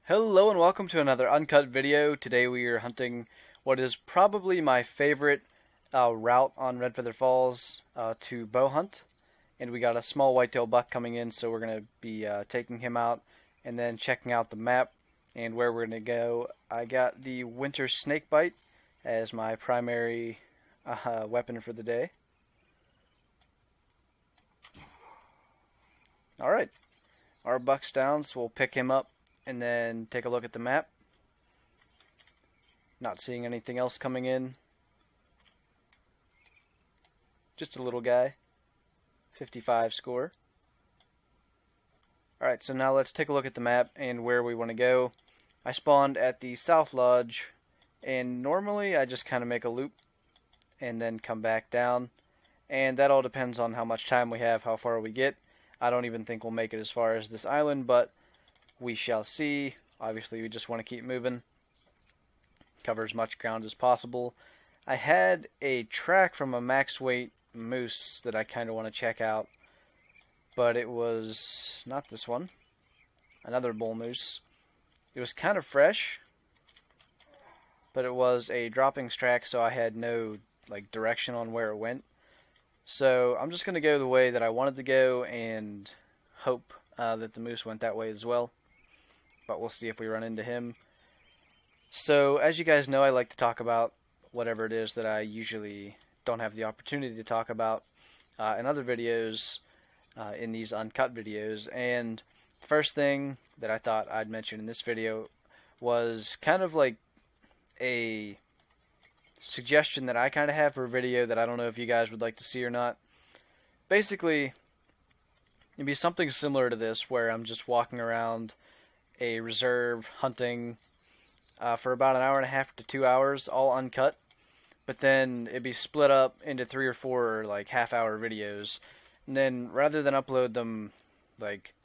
Hello and welcome to another Uncut video. Today we are hunting what is probably my favorite route on Redfeather Falls to bow hunt. And we got a small whitetail buck coming in, so we're going to be taking him out and then checking out the map and where we're going to go. I got the Winter Snakebite as my primary weapon for the day. Alright, our buck's down, so we'll pick him up and then take a look at the map. Not seeing anything else coming in. Just a little guy. 55 score. Alright, so now let's take a look at the map and where we want to go. I spawned at the South Lodge, and normally I just kind of make a loop and then come back down. And that all depends on how much time we have, how far we get. I don't even think we'll make it as far as this island, but we shall see. Obviously, we just want to keep moving. Cover as much ground as possible. I had a track from a max weight moose that I kind of want to check out, but it was not this one. Another bull moose. It was kind of fresh, but it was a droppings track, so I had no direction on where it went. So I'm just going to go the way that I wanted to go and hope that the moose went that way as well. But we'll see if we run into him. So as you guys know, I like to talk about whatever it is that I usually don't have the opportunity to talk about in other videos, in these uncut videos. And the first thing that I thought I'd mention in this video was kind of like a suggestion that I kind of have for a video that I don't know if you guys would like to see or not. Basically, it'd be something similar to this, where I'm just walking around a reserve hunting for about an hour and a half to 2 hours, all uncut. But then it'd be split up into 3 or 4 half-hour videos. And then rather than upload them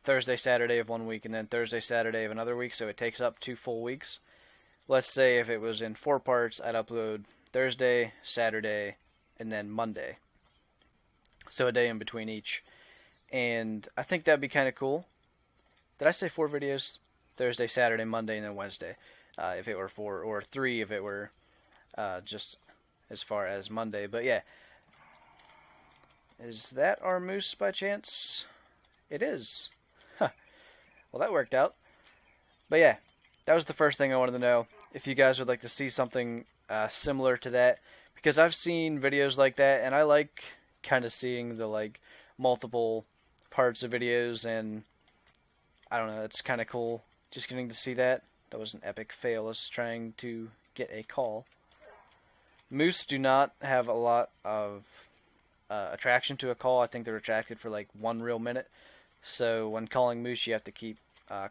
Thursday, Saturday of one week and then Thursday, Saturday of another week, so it takes up 2 full weeks. Let's say if it was in 4 parts, I'd upload Thursday, Saturday, and then Monday. So a day in between each. And I think that'd be kind of cool. Did I say 4 videos? Thursday, Saturday, Monday, and then Wednesday. If it were 4, or 3 if it were just as far as Monday. But yeah. Is that our moose by chance? It is. Huh. Well, that worked out. But yeah, that was the first thing I wanted to know. If you guys would like to see something similar to that. Because I've seen videos like that, and I like kind of seeing the multiple parts of videos, and I don't know, it's kind of cool just getting to see that. That was an epic fail, us trying to get a call. Moose do not have a lot of attraction to a call. I think they're attracted for 1 real minute. So when calling moose, you have to keep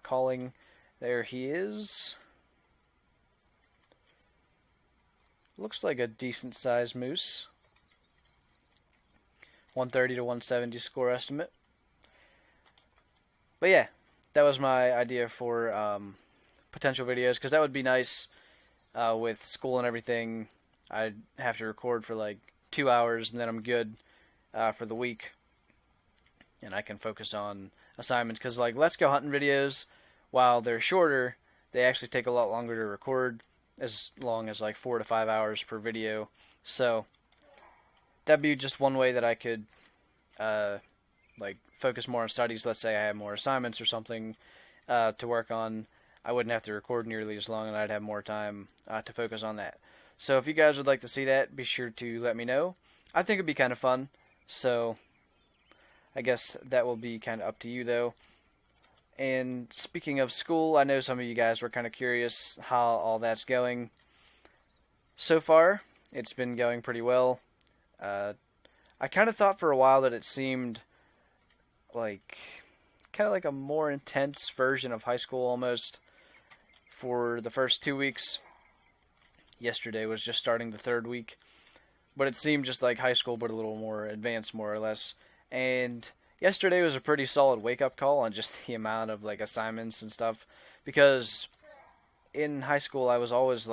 calling. There he is. Looks like a decent sized moose. 130 to 170 score estimate. But yeah, that was my idea for potential videos, because that would be nice with school and everything. I'd have to record for 2 hours and then I'm good for the week, and I can focus on assignments. Because Let's Go Hunting videos, while they're shorter, they actually take a lot longer to record, as long as 4 to 5 hours per video. So that'd be just one way that I could focus more on studies. Let's say I have more assignments or something to work on. I wouldn't have to record nearly as long, and I'd have more time to focus on that. So if you guys would like to see that, be sure to let me know. I think it'd be kind of fun. So I guess that will be kind of up to you, though. And speaking of school, I know some of you guys were kind of curious how all that's going. So far, it's been going pretty well. I kind of thought for a while that it seemed kind of like a more intense version of high school almost for the first 2 weeks. Yesterday was just starting the 3rd week. But it seemed just like high school, but a little more advanced, more or less. And yesterday was a pretty solid wake-up call on just the amount of assignments and stuff. Because in high school, I was always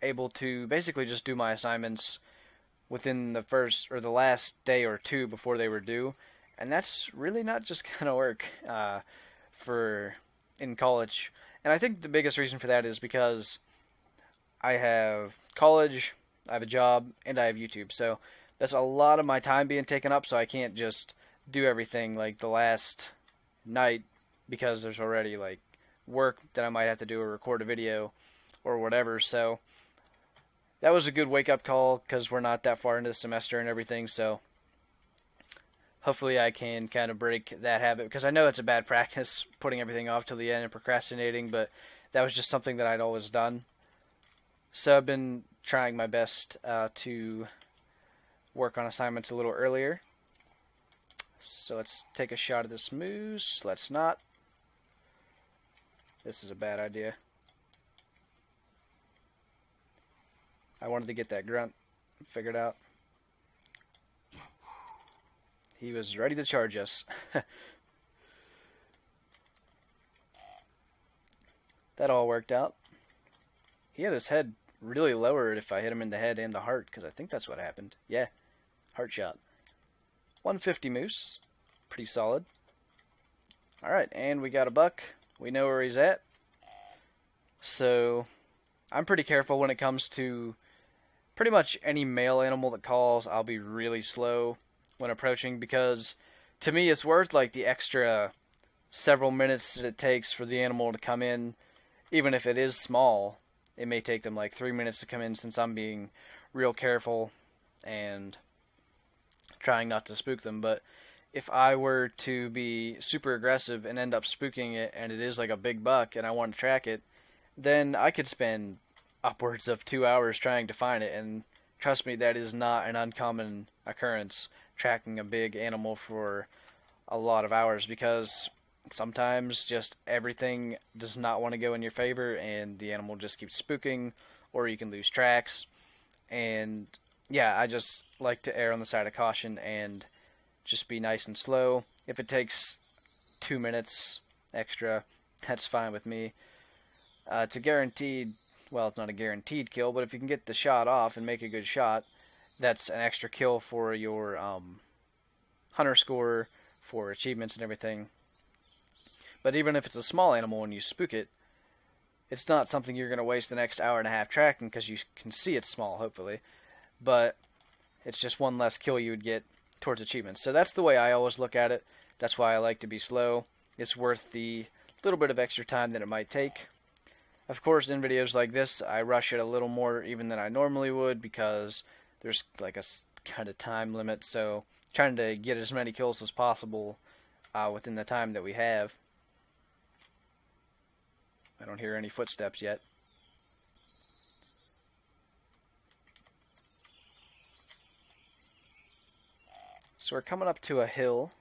able to basically just do my assignments within the first or the last day or 2 before they were due. And that's really not just going to work for in college. And I think the biggest reason for that is because I have college, I have a job, and I have YouTube. So that's a lot of my time being taken up, so I can't just do everything like the last night because there's already like work that I might have to do or record a video or whatever. So that was a good wake-up call because we're not that far into the semester and everything. So hopefully I can kind of break that habit, because I know it's a bad practice putting everything off till the end and procrastinating, but that was just something that I'd always done. So I've been trying my best to work on assignments a little earlier. So let's take a shot at this moose. Let's not. This is a bad idea. I wanted to get that grunt figured out. He was ready to charge us. That all worked out. He had his head really lowered if I hit him in the head and the heart, because I think that's what happened. Yeah, heart shot. 150 moose. Pretty solid. Alright, and we got a buck. We know where he's at. So, I'm pretty careful when it comes to pretty much any male animal that calls. I'll be really slow when approaching, because to me it's worth like the extra several minutes that it takes for the animal to come in. Even if it is small, it may take them like 3 minutes to come in, since I'm being real careful and trying not to spook them. But if I were to be super aggressive and end up spooking it, and it is like a big buck and I want to track it, then I could spend upwards of 2 hours trying to find it. And trust me, that is not an uncommon occurrence, tracking a big animal for a lot of hours, because sometimes just everything does not want to go in your favor and the animal just keeps spooking, or you can lose tracks. And yeah, I just like to err on the side of caution and just be nice and slow. If it takes 2 minutes extra, that's fine with me. It's a guaranteed, well, it's not a guaranteed kill, but if you can get the shot off and make a good shot, that's an extra kill for your hunter score, for achievements and everything. But even if it's a small animal and you spook it, it's not something you're going to waste the next hour and a half tracking, because you can see it's small, hopefully. But it's just one less kill you would get towards achievements. So that's the way I always look at it. That's why I like to be slow. It's worth the little bit of extra time that it might take. Of course, in videos like this, I rush it a little more even than I normally would, because there's like a kind of time limit. So trying to get as many kills as possible within the time that we have. I don't hear any footsteps yet. So we're coming up to a hill.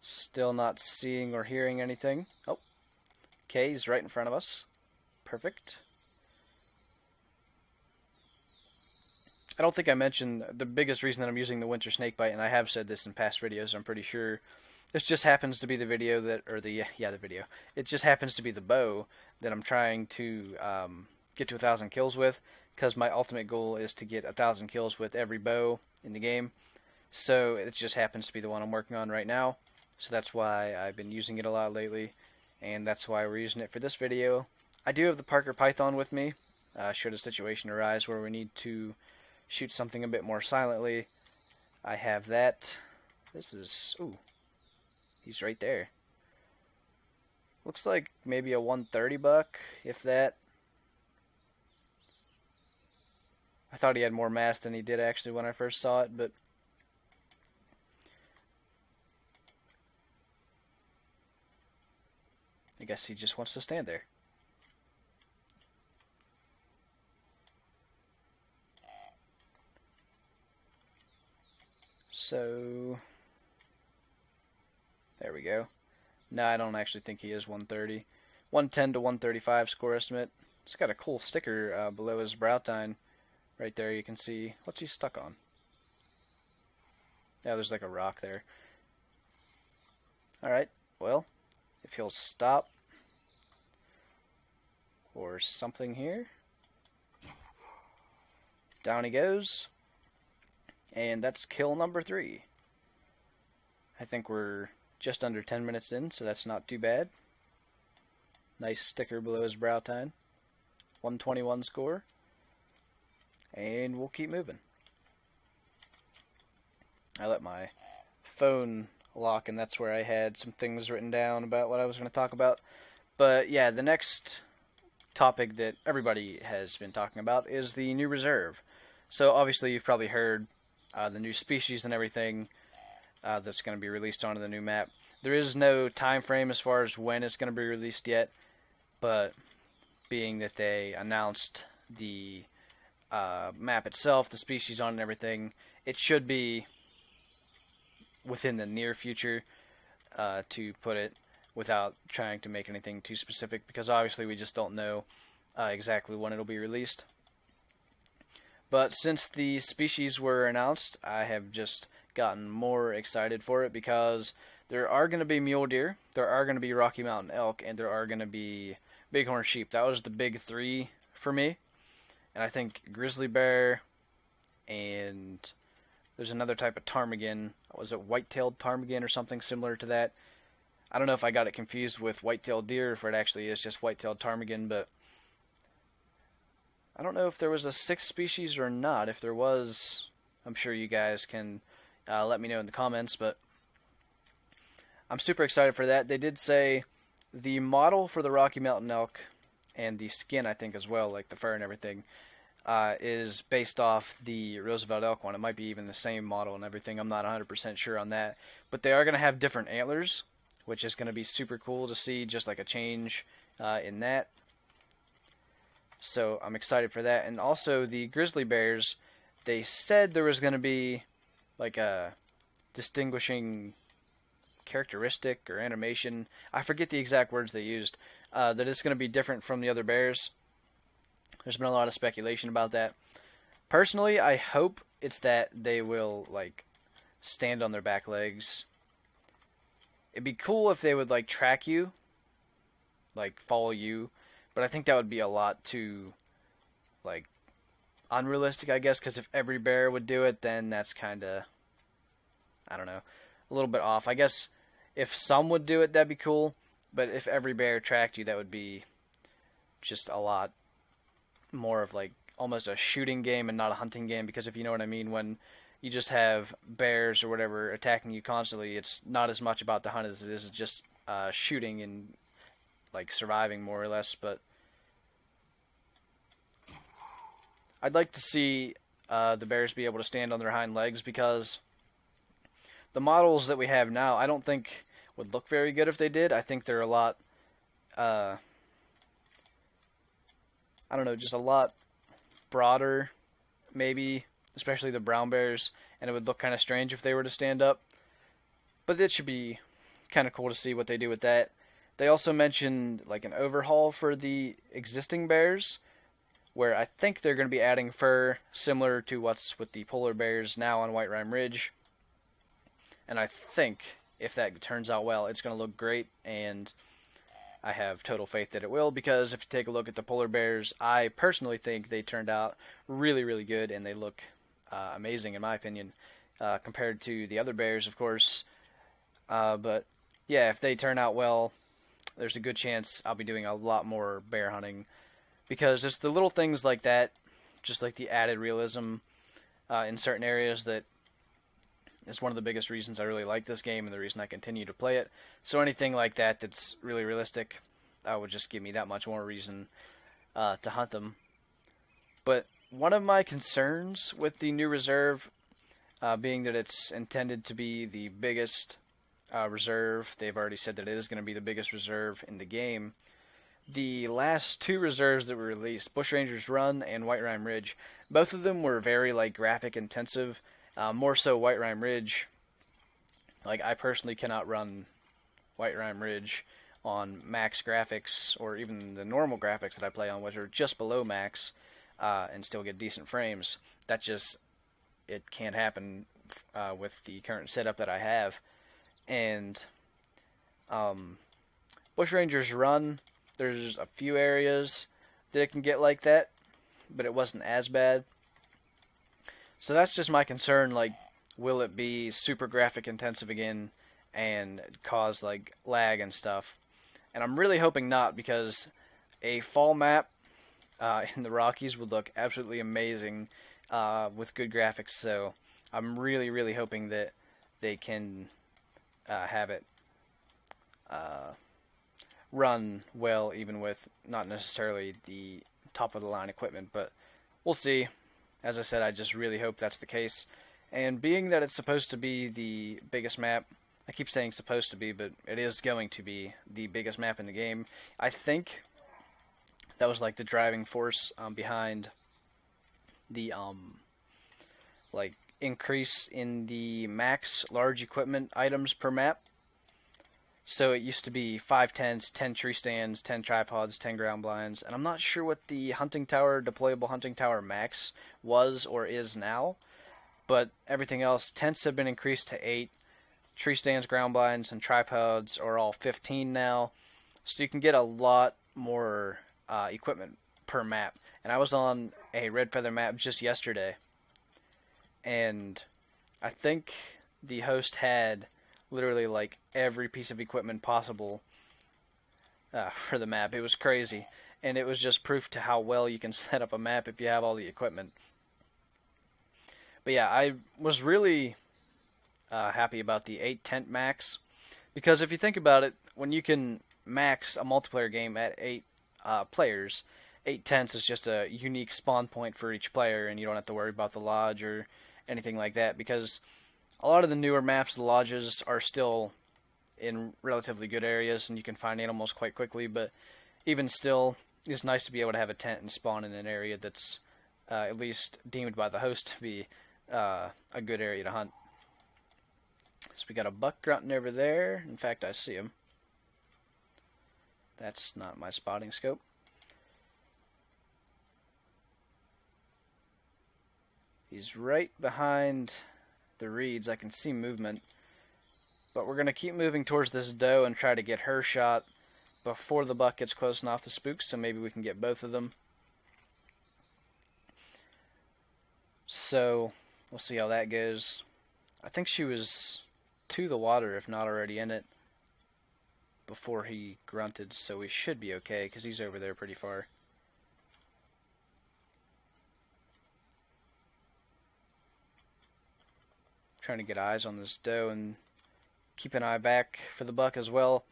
Still not seeing or hearing anything. Oh, okay, he's right in front of us. Perfect. I don't think I mentioned the biggest reason that I'm using the Winter Snakebite, and I have said this in past videos, I'm pretty sure. This just happens to be the video that, or the video. It just happens to be the bow that I'm trying to get to 1,000 kills with, because my ultimate goal is to get 1,000 kills with every bow in the game. So it just happens to be the one I'm working on right now. So that's why I've been using it a lot lately, and that's why we're using it for this video. I do have the Parker Python with me, should a situation arise where we need to shoot something a bit more silently. I have that. This is, ooh, he's right there. Looks like maybe a 130 buck, if that. I thought he had more mass than he did actually when I first saw it, but I guess he just wants to stand there. So, there we go. No, I don't actually think he is 130. 110 to 135 score estimate. He's got a cool sticker below his brow tine. Right there you can see, what's he stuck on? Yeah, there's like a rock there. Alright, well, if he'll stop or something here. Down he goes. And that's kill number 3. I think we're just under 10 minutes in, so that's not too bad. Nice sticker below his brow tine. 121 score. And we'll keep moving. I let my phone lock, and that's where I had some things written down about what I was going to talk about. But yeah, the next topic that everybody has been talking about is the new reserve. So obviously you've probably heard the new species and everything that's going to be released onto the new map. There is no time frame as far as when it's going to be released yet, but being that they announced the map itself, the species on it and everything, it should be within the near future, to put it, without trying to make anything too specific, because obviously we just don't know exactly when it'll be released. But since the species were announced, I have just gotten more excited for it, because there are going to be mule deer, there are going to be Rocky Mountain elk, and there are going to be bighorn sheep. That was the big three for me. And I think grizzly bear, and there's another type of ptarmigan. Was it white-tailed ptarmigan or something similar to that? I don't know if I got it confused with white-tailed deer, or if it actually is just white-tailed ptarmigan, but I don't know if there was a sixth species or not. If there was, I'm sure you guys can let me know in the comments, but I'm super excited for that. They did say the model for the Rocky Mountain elk, and the skin, I think, as well, like the fur and everything, is based off the Roosevelt elk one. It might be even the same model and everything. I'm not 100% sure on that. But they are going to have different antlers, which is going to be super cool to see, just like a change in that. So I'm excited for that. And also the grizzly bears, they said there was going to be like a distinguishing characteristic or animation. I forget the exact words they used. That it's going to be different from the other bears. There's been a lot of speculation about that. Personally, I hope it's that they will like stand on their back legs. It'd be cool if they would like track you, like follow you, but I think that would be a lot too like unrealistic, I guess, because if every bear would do it, then that's kind of, I don't know, a little bit off. I guess if some would do it, that'd be cool, but if every bear tracked you, that would be just a lot more of like almost a shooting game and not a hunting game, because if you know what I mean, when you just have bears or whatever attacking you constantly, it's not as much about the hunt as it is just shooting and like surviving more or less. But I'd like to see the bears be able to stand on their hind legs, because the models that we have now I don't think would look very good if they did. I think they're a lot I don't know, just a lot broader, maybe, especially the brown bears, and it would look kind of strange if they were to stand up. But it should be kind of cool to see what they do with that. They also mentioned like an overhaul for the existing bears, where I think they're going to be adding fur similar to what's with the polar bears now on White Rime Ridge. And I think if that turns out well, it's going to look great, and I have total faith that it will, because if you take a look at the polar bears, I personally think they turned out really, really good, and they look amazing in my opinion, compared to the other bears, of course. But yeah, if they turn out well, there's a good chance I'll be doing a lot more bear hunting, because just the little things like that, just like the added realism in certain areas, that is one of the biggest reasons I really like this game and the reason I continue to play it. So anything like that that's really realistic would just give me that much more reason to hunt them. But one of my concerns with the new reserve, being that it's intended to be the biggest reserve, they've already said that it is going to be the biggest reserve in the game. The last two reserves that were released, Bushrangers Run and White Rime Ridge, both of them were very like graphic intensive. More so White Rime Ridge. Like, I personally cannot run White Rime Ridge on max graphics, or even the normal graphics that I play on, which are just below max, and still get decent frames. That just, it can't happen with the current setup that I have. And Bushrangers Run, there's a few areas that it can get like that, but it wasn't as bad. So that's just my concern, like, will it be super graphic intensive again, and cause like lag and stuff. And I'm really hoping not, because a fall map in the Rockies would look absolutely amazing with good graphics. So I'm really hoping that they can have it run well, even with not necessarily the top of the line equipment. But we'll see. As I said, I just really hope that's the case. And being that it's supposed to be the biggest map, I keep saying supposed to be, but it is going to be the biggest map in the game. I think that was like the driving force behind the like increase in the max large equipment items per map. So it used to be 5 tents, 10 tree stands, 10 tripods, 10 ground blinds, and I'm not sure what the hunting tower, deployable hunting tower max was or is now, but everything else, tents have been increased to 8, tree stands, ground blinds, and tripods are all 15 now, so you can get a lot more equipment per map. And I was on a Redfeather map just yesterday, and I think the host had literally like every piece of equipment possible for the map. It was crazy, and it was just proof to how well you can set up a map if you have all the equipment. But yeah, I was really happy about the 8 tent max, because if you think about it, when you can max a multiplayer game at 8 players, 8 tents is just a unique spawn point for each player, and you don't have to worry about the lodge or anything like that, because a lot of the newer maps, the lodges are still in relatively good areas, and you can find animals quite quickly, but even still, it's nice to be able to have a tent and spawn in an area that's at least deemed by the host to be a good area to hunt. So we got a buck grunting over there. In fact, I see him. That's not my spotting scope. He's right behind the reeds. I can see movement, but we're going to keep moving towards this doe and try to get her shot before the buck gets close enough to spook, so maybe we can get both of them. So we'll see how that goes. I think she was to the water, if not already in it, before he grunted, so we should be okay because he's over there pretty far. Trying to get eyes on this doe and keep an eye back for the buck as well.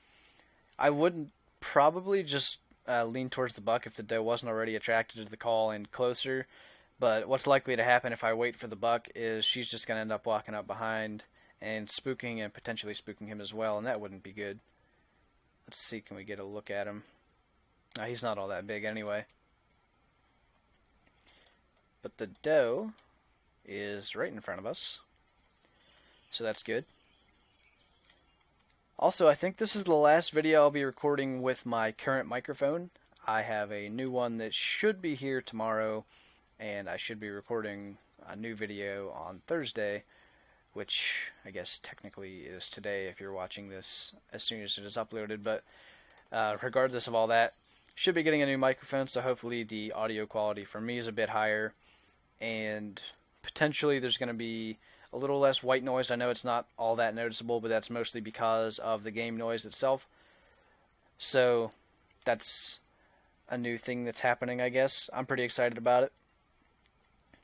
I wouldn't probably just lean towards the buck if the doe wasn't already attracted to the call and closer, but what's likely to happen if I wait for the buck is she's just going to end up walking up behind and spooking, and potentially spooking him as well, and that wouldn't be good. Let's see, can we get a look at him? He's not all that big anyway. But the doe is right in front of us, so that's good. Also, I think this is the last video I'll be recording with my current microphone. I have a new one that should be here tomorrow, and I should be recording a new video on Thursday, which I guess technically is today if you're watching this as soon as it is uploaded. But regardless of all that, should be getting a new microphone, so hopefully the audio quality for me is a bit higher, and potentially there's going to be a little less white noise. I know it's not all that noticeable, but that's mostly because of the game noise itself. So that's a new thing that's happening, I guess. I'm pretty excited about it.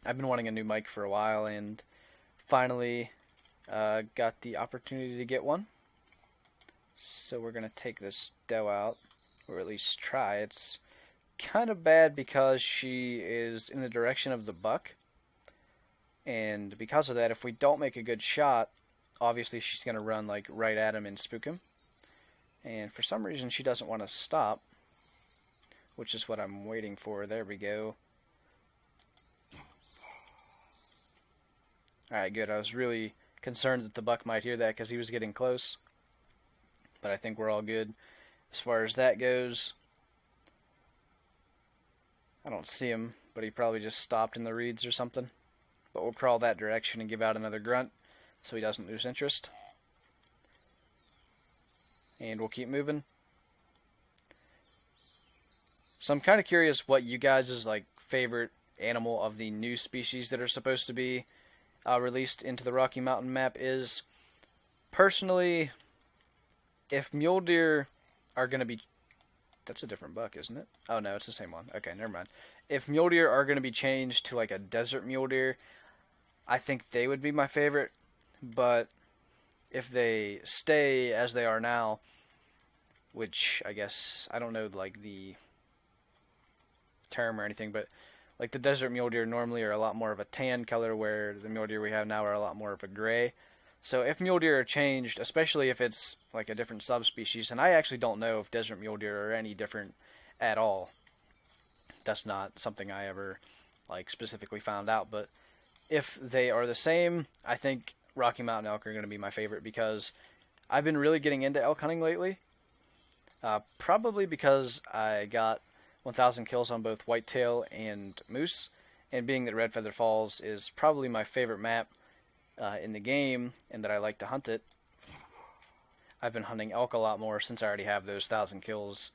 I've been wanting a new mic for a while, and finally got the opportunity to get one. So we're going to take this doe out, or at least try. It's kind of bad because she is in the direction of the buck. And because of that, if we don't make a good shot, obviously she's going to run like right at him and spook him. And for some reason she doesn't want to stop, which is what I'm waiting for. There we go. Alright, good. I was really concerned that the buck might hear that because he was getting close. But I think we're all good as far as that goes. I don't see him, but he probably just stopped in the reeds or something. But we'll crawl that direction and give out another grunt so he doesn't lose interest. And we'll keep moving. So I'm kind of curious what you guys' like favorite animal of the new species that are supposed to be released into the Rocky Mountain map is. Personally, if mule deer are going to be... That's a different buck, isn't it? Oh, no, it's the same one. Okay, never mind. If mule deer are going to be changed to like a desert mule deer, I think they would be my favorite. But if they stay as they are now, which I guess, I don't know like the term or anything, but like the desert mule deer normally are a lot more of a tan color, where the mule deer we have now are a lot more of a gray. So if mule deer are changed, especially if it's like a different subspecies, and I actually don't know if desert mule deer are any different at all. That's not something I ever like specifically found out, but if they are the same, I think Rocky Mountain elk are going to be my favorite, because I've been really getting into elk hunting lately. Probably because I got 1,000 kills on both whitetail and moose, and being that Redfeather Falls is probably my favorite map in the game, and that I like to hunt it, I've been hunting elk a lot more since I already have those 1,000 kills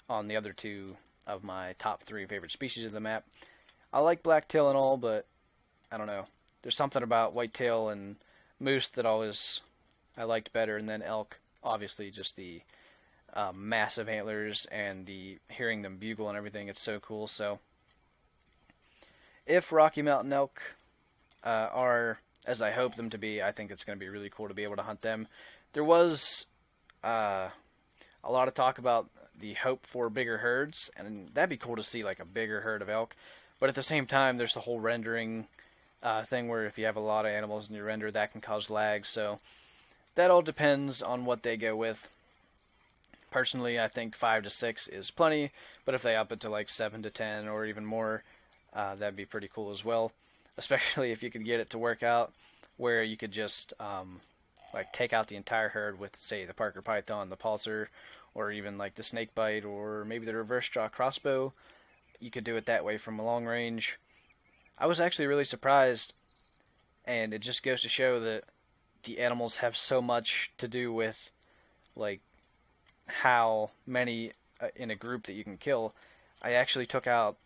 on the other two of my top 3 favorite species of the map. I like blacktail and all, but I don't know. There's something about whitetail and moose that always I liked better, and then elk, obviously just the massive antlers and the hearing them bugle and everything. It's so cool. So if Rocky Mountain elk are as I hope them to be, I think it's going to be really cool to be able to hunt them. There was a lot of talk about the hope for bigger herds, and that'd be cool to see like a bigger herd of elk. But at the same time, there's the whole rendering thing where if you have a lot of animals in your render, that can cause lag. So that all depends on what they go with. Personally, I think 5 to 6 is plenty, but if they up it to like 7 to 10 or even more, that'd be pretty cool as well. Especially if you could get it to work out where you could just like take out the entire herd with, say, the Parker Python, the Pulsar, or even like the Snakebite, or maybe the reverse draw crossbow. You could do it that way from a long range. I was actually really surprised, and it just goes to show that the animals have so much to do with like how many in a group that you can kill. I actually took out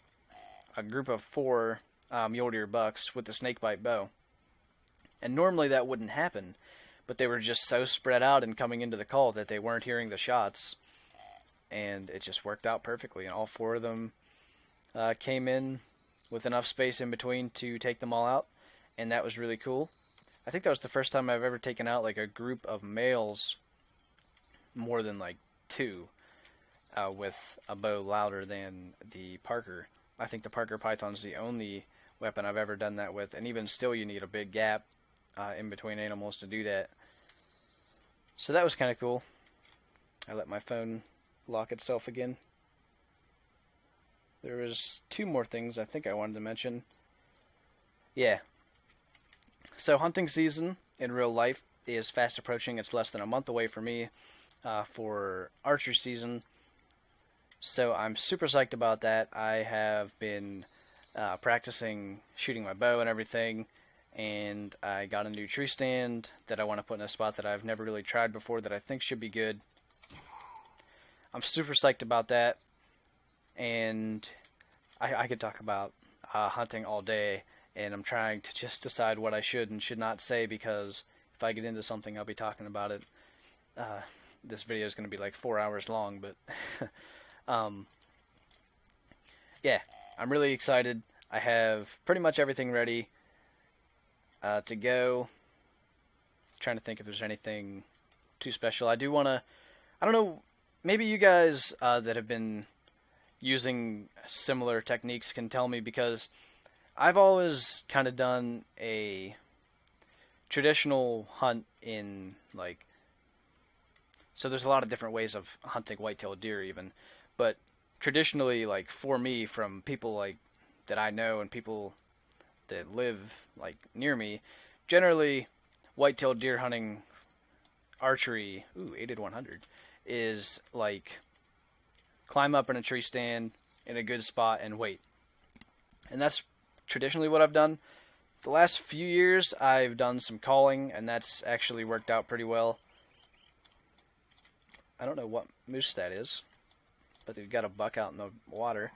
a group of 4 mule deer bucks with the snakebite bow, and normally that wouldn't happen, but they were just so spread out and coming into the call that they weren't hearing the shots, and it just worked out perfectly, and all 4 of them came in with enough space in between to take them all out, and that was really cool. I think that was the first time I've ever taken out like a group of males more than like 2 with a bow louder than the Parker. I think the Parker Python's the only weapon I've ever done that with, and even still you need a big gap in between animals to do that. So that was kind of cool. I let my phone lock itself again. There was 2 more things I think I wanted to mention. Yeah. So hunting season in real life is fast approaching. It's less than a month away for me for archery season. So I'm super psyched about that. I have been practicing shooting my bow and everything, and I got a new tree stand that I want to put in a spot that I've never really tried before that I think should be good. I'm super psyched about that, and I could talk about hunting all day, and I'm trying to just decide what I should and should not say, because if I get into something, I'll be talking about it. This video is going to be like 4 hours long, but yeah, I'm really excited. I have pretty much everything ready to go. Trying to think if there's anything too special. I do want to, I don't know, maybe you guys that have been using similar techniques can tell me, because I've always kind of done a traditional hunt in like, so there's a lot of different ways of hunting white-tailed deer even, but traditionally, like for me, from people like that I know and people that live like near me, generally white-tailed deer hunting archery, 8-100, is like climb up in a tree stand in a good spot and wait. And that's traditionally what I've done. The last few years I've done some calling, and that's actually worked out pretty well. I don't know what moose that is, but they've got a buck out in the water.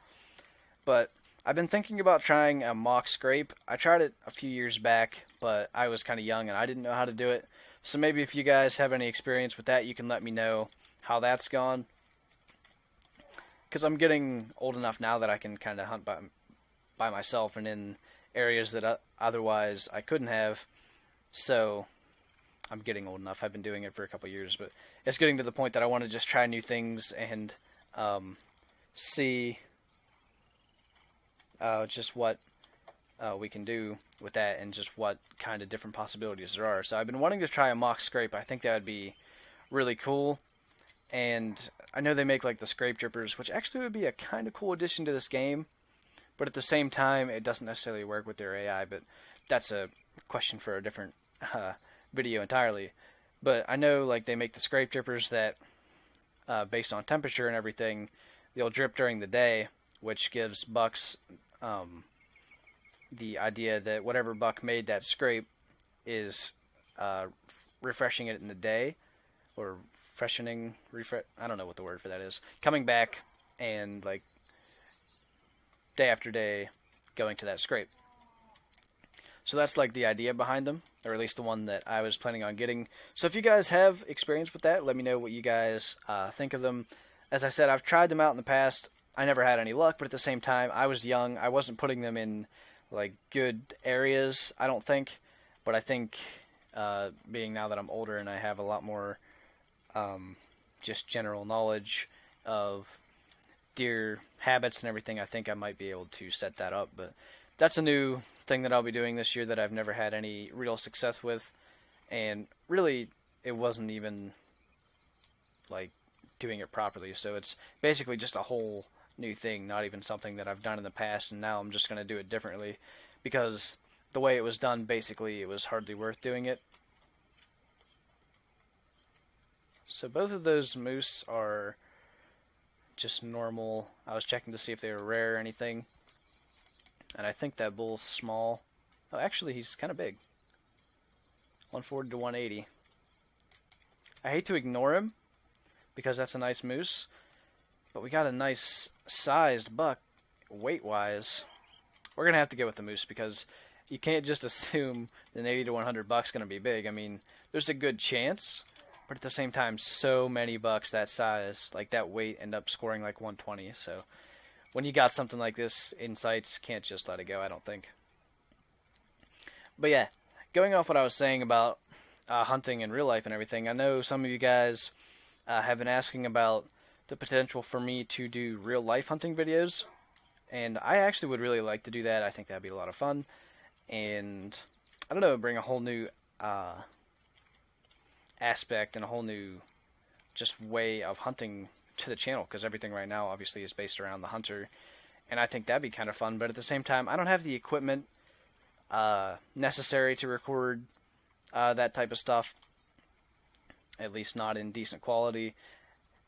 But I've been thinking about trying a mock scrape. I tried it a few years back, but I was kind of young and I didn't know how to do it. So maybe if you guys have any experience with that, you can let me know. how that's gone. Because I'm getting old enough now that I can kind of hunt by myself and in areas that otherwise I couldn't have. So I'm getting old enough. I've been doing it for a couple years, but it's getting to the point that I want to just try new things and see just what we can do with that and just what kind of different possibilities there are. So I've been wanting to try a mock scrape. I think that would be really cool. And I know they make like the scrape drippers, which actually would be a kind of cool addition to this game. But at the same time, it doesn't necessarily work with their AI. But that's a question for a different video entirely. But I know like they make the scrape drippers that, based on temperature and everything, they'll drip during the day, which gives bucks the idea that whatever buck made that scrape is refreshing it in the day, or freshening, I don't know what the word for that is. Coming back and like day after day going to that scrape. So that's like the idea behind them, or at least the one that I was planning on getting. So if you guys have experience with that, let me know what you guys think of them. As I said, I've tried them out in the past. I never had any luck, but at the same time, I was young. I wasn't putting them in like good areas, I don't think. But I think being now that I'm older and I have a lot more just general knowledge of deer habits and everything, I think I might be able to set that up. But that's a new thing that I'll be doing this year that I've never had any real success with. And really, it wasn't even like doing it properly. So it's basically just a whole new thing, not even something that I've done in the past, and now I'm just going to do it differently because the way it was done, basically, it was hardly worth doing it. So both of those moose are just normal. I was checking to see if they were rare or anything, and I think that bull's small. Oh, actually, he's kind of big. 140 to 180. I hate to ignore him because that's a nice moose, but we got a nice sized buck weight-wise. We're going to have to go with the moose because you can't just assume an 80 to 100 buck's going to be big. I mean, there's a good chance, but at the same time, so many bucks that size, like that weight, end up scoring like 120. So when you got something like this in sights, can't just let it go, I don't think. But yeah, going off what I was saying about hunting in real life and everything, I know some of you guys have been asking about the potential for me to do real life hunting videos, and I actually would really like to do that. I think that'd be a lot of fun, and I don't know, bring a whole new aspect and a whole new just way of hunting to the channel, because everything right now obviously is based around the hunter, and I think that'd be kind of fun. But at the same time, I don't have the equipment necessary to record that type of stuff, at least not in decent quality,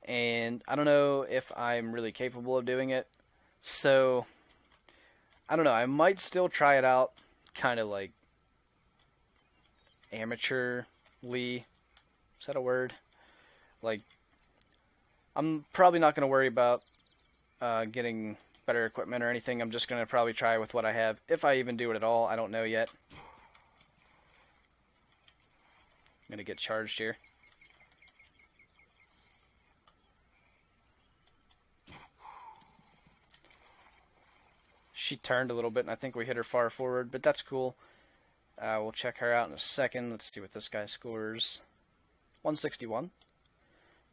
and I don't know if I'm really capable of doing it. So I don't know, I might still try it out kind of like amateurly. Is that a word? Like, I'm probably not going to worry about getting better equipment or anything. I'm just going to probably try with what I have. If I even do it at all, I don't know yet. I'm going to get charged here. She turned a little bit, and I think we hit her far forward, but that's cool. We'll check her out in a second. Let's see what this guy scores. 161.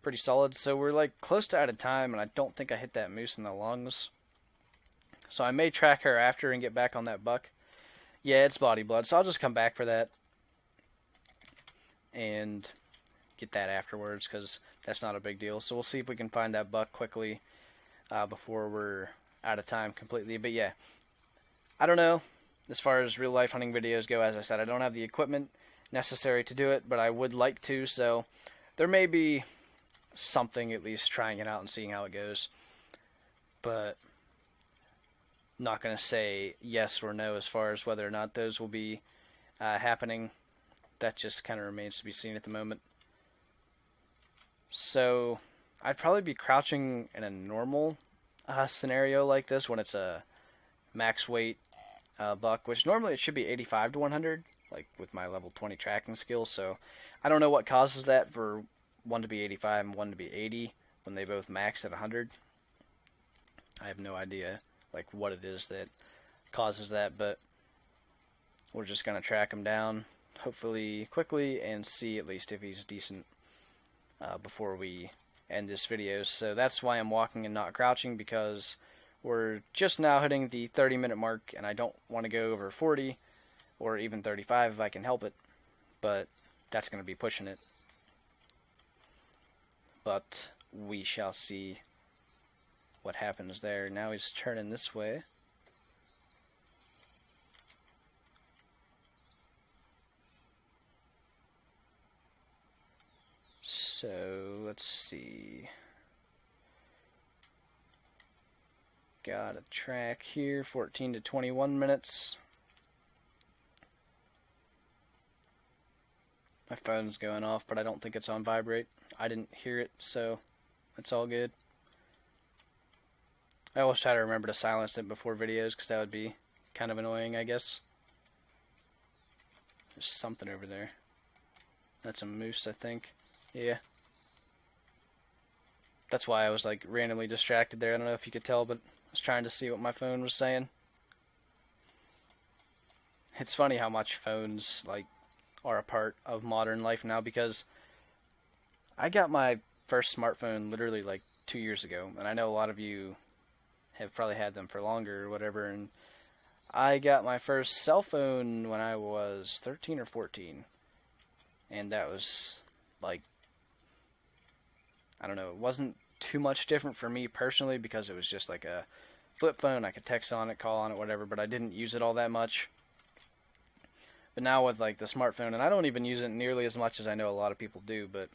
Pretty solid. So we're like close to out of time, and I don't think I hit that moose in the lungs. So I may track her after and get back on that buck. Yeah, it's body blood, so I'll just come back for that and get that afterwards, because that's not a big deal. So we'll see if we can find that buck quickly before we're out of time completely. But yeah, I don't know. As far as real life hunting videos go, as I said, I don't have the equipment necessary to do it, but I would like to, so there may be something, at least trying it out and seeing how it goes. But I'm not going to say yes or no as far as whether or not those will be happening. That just kind of remains to be seen at the moment. So I'd probably be crouching in a normal scenario like this when it's a max weight buck, which normally it should be 85 to 100, like with my level 20 tracking skills. So I don't know what causes that for one to be 85 and one to be 80 when they both max at 100. I have no idea like what it is that causes that, but we're just gonna track him down, hopefully quickly, and see at least if he's decent before we end this video. So that's why I'm walking and not crouching, because we're just now hitting the 30-minute mark, and I don't want to go over 40 or even 35 if I can help it, but that's going to be pushing it. But we shall see what happens there. Now he's turning this way. So let's see. Got a track here, 14 to 21 minutes. My phone's going off, but I don't think it's on vibrate. I didn't hear it, so it's all good. I always try to remember to silence it before videos, because that would be kind of annoying, I guess. There's something over there. That's a moose, I think. Yeah. That's why I was like randomly distracted there. I don't know if you could tell, but I was trying to see what my phone was saying. It's funny how much phones like are a part of modern life now, because I got my first smartphone literally like 2 years ago, and I know a lot of you have probably had them for longer or whatever, and I got my first cell phone when I was 13 or 14, and that was like, I don't know, it wasn't too much different for me personally, because it was just like a flip phone. I could text on it, call on it, whatever, but I didn't use it all that much. But now with like the smartphone, and I don't even use it nearly as much as I know a lot of people do, but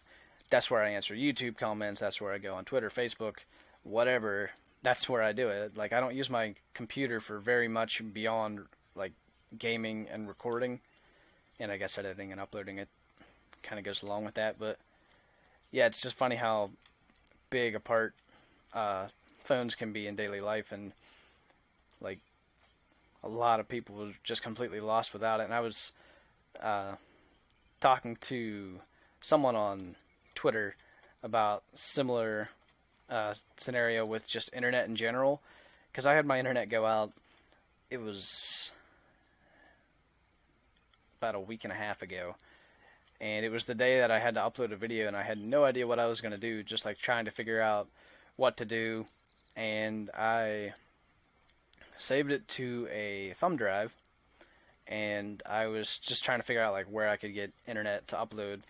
that's where I answer YouTube comments, that's where I go on Twitter, Facebook, whatever, that's where I do it. Like, I don't use my computer for very much beyond like gaming and recording, and I guess editing and uploading it kind of goes along with that. But yeah, it's just funny how big a part phones can be in daily life, and like a lot of people were just completely lost without it. And I was talking to someone on Twitter about similar scenario with just internet in general, because I had my internet go out. It was about a week and a half ago, and it was the day that I had to upload a video, and I had no idea what I was going to do, just like trying to figure out what to do. And I saved it to a thumb drive, and I was just trying to figure out like where I could get internet to upload.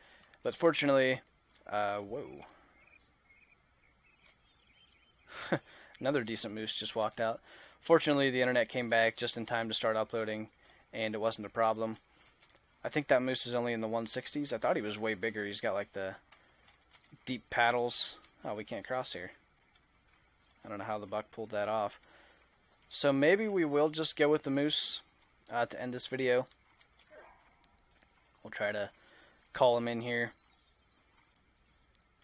But fortunately, whoa. Another decent moose just walked out. Fortunately, the internet came back just in time to start uploading, and it wasn't a problem. I think that moose is only in the 160s. I thought he was way bigger. He's got like the deep paddles. Oh, we can't cross here. I don't know how the buck pulled that off. So maybe we will just go with the moose to end this video. We'll try to call him in here.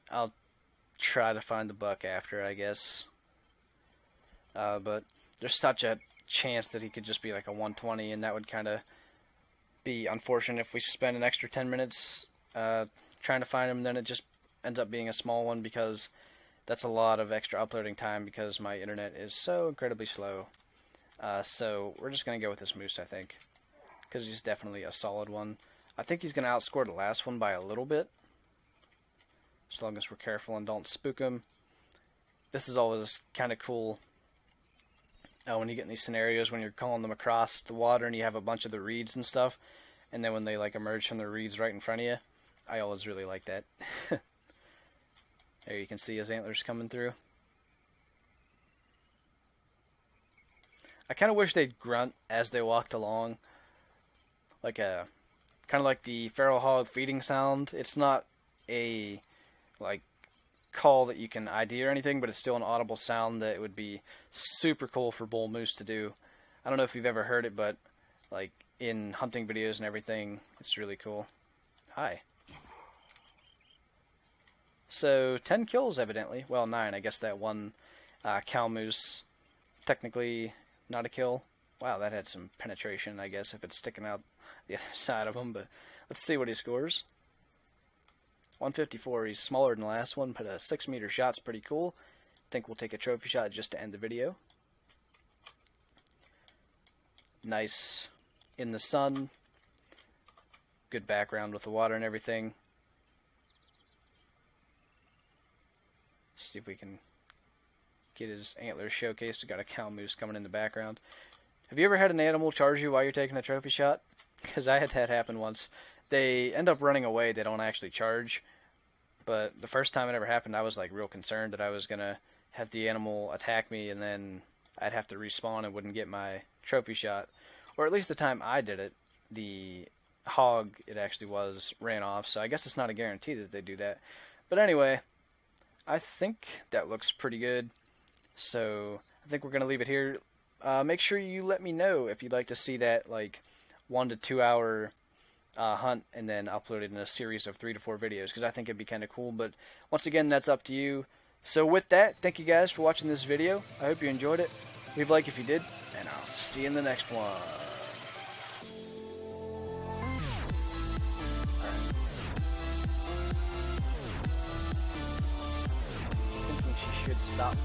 I'll try to find the buck after, I guess. But there's such a chance that he could just be like a 120, and that would kind of be unfortunate if we spend an extra 10 minutes trying to find him. Then it just ends up being a small one, because that's a lot of extra uploading time, because my internet is so incredibly slow. So we're just going to go with this moose, I think, because he's definitely a solid one. I think he's going to outscore the last one by a little bit, as long as we're careful and don't spook him. This is always kind of cool when you get in these scenarios when you're calling them across the water and you have a bunch of the reeds and stuff, and then when they like emerge from the reeds right in front of you. I always really like that. There you can see his antlers coming through. I kind of wish they'd grunt as they walked along, like a kind of like the feral hog feeding sound. It's not a like call that you can ID or anything, but it's still an audible sound that it would be super cool for bull moose to do. I don't know if you've ever heard it, but like in hunting videos and everything, it's really cool. Hi. So 10 kills evidently. Well, 9. I guess that one cow moose technically not a kill. Wow, that had some penetration, I guess, if it's sticking out the other side of him. But let's see what he scores. 154. He's smaller than the last one, but a 6-meter shot's pretty cool. I think we'll take a trophy shot just to end the video. Nice in the sun. Good background with the water and everything. See if we can get his antlers showcased. We got a cow moose coming in the background. Have you ever had an animal charge you while you're taking a trophy shot? Because I had that happen once. They end up running away. They don't actually charge. But the first time it ever happened, I was like real concerned that I was going to have the animal attack me and then I'd have to respawn and wouldn't get my trophy shot. Or at least the time I did it, the hog, it actually was, ran off. So I guess it's not a guarantee that they do that. But anyway, I think that looks pretty good. So I think we're going to leave it here. Make sure you let me know if you'd like to see that like 1 to 2 hour hunt and then upload it in a series of 3 to 4 videos, because I think it'd be kind of cool. But once again, that's up to you. So with that, thank you guys for watching this video. I hope you enjoyed it. Leave a like if you did, and I'll see you in the next one. Thinking she should stop.